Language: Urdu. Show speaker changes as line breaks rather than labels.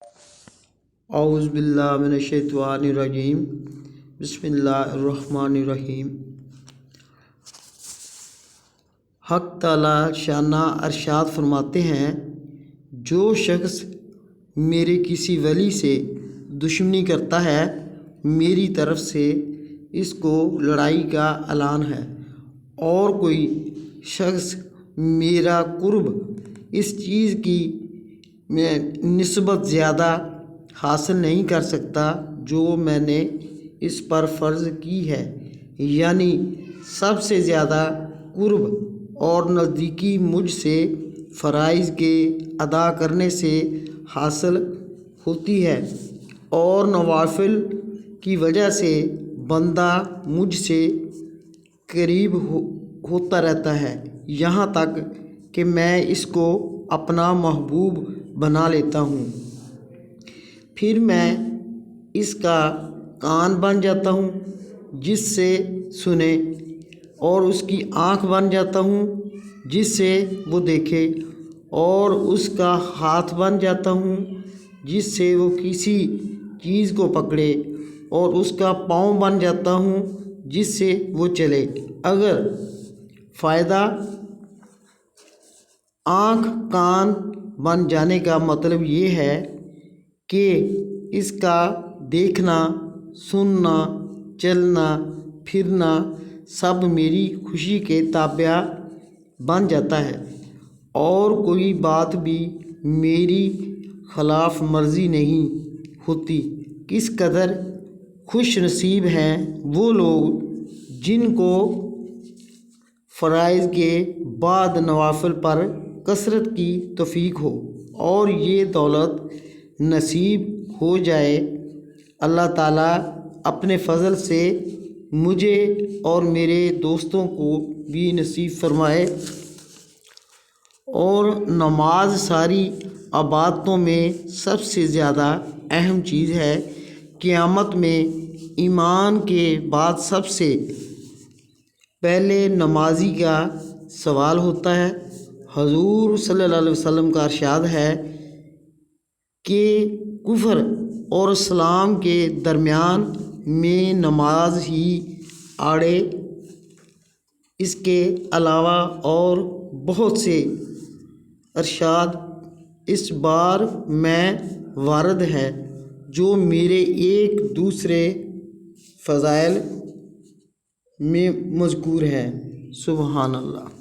اعوذ باللہ من الشیطان الرجیم، بسم اللہ الرحمن الرحیم۔ حق تعالیٰ شانہ ارشاد فرماتے ہیں، جو شخص میرے کسی ولی سے دشمنی کرتا ہے، میری طرف سے اس کو لڑائی کا اعلان ہے، اور کوئی شخص میرا قرب اس چیز کی میں نسبت زیادہ حاصل نہیں کر سکتا جو میں نے اس پر فرض کی ہے، یعنی سب سے زیادہ قرب اور نزدیکی مجھ سے فرائض کے ادا کرنے سے حاصل ہوتی ہے، اور نوافل کی وجہ سے بندہ مجھ سے قریب ہوتا رہتا ہے، یہاں تک کہ میں اس کو اپنا محبوب بنا لیتا ہوں۔ پھر میں اس کا کان بن جاتا ہوں جس سے سنے، اور اس کی آنکھ بن جاتا ہوں جس سے وہ دیکھے، اور اس کا ہاتھ بن جاتا ہوں جس سے وہ کسی چیز کو پکڑے، اور اس کا پاؤں بن جاتا ہوں جس سے وہ چلے۔ اگر فائدہ آنکھ کان بن جانے کا مطلب یہ ہے کہ اس کا دیکھنا، سننا، چلنا پھرنا سب میری خوشی کے تابع بن جاتا ہے، اور کوئی بات بھی میری خلاف مرضی نہیں ہوتی۔ کس قدر خوش نصیب ہیں وہ لوگ جن کو فرائض کے بعد نوافل پر کثرت کی توفیق ہو اور یہ دولت نصیب ہو جائے۔ اللہ تعالیٰ اپنے فضل سے مجھے اور میرے دوستوں کو بھی نصیب فرمائے۔ اور نماز ساری عبادتوں میں سب سے زیادہ اہم چیز ہے۔ قیامت میں ایمان کے بعد سب سے پہلے نمازی کا سوال ہوتا ہے۔ حضور صلی اللہ علیہ وسلم کا ارشاد ہے کہ کفر اور اسلام کے درمیان میں نماز ہی آڑے، اس کے علاوہ اور بہت سے ارشاد اس بار میں وارد ہے جو میرے ایک دوسرے فضائل میں مذکور ہے۔ سبحان اللہ۔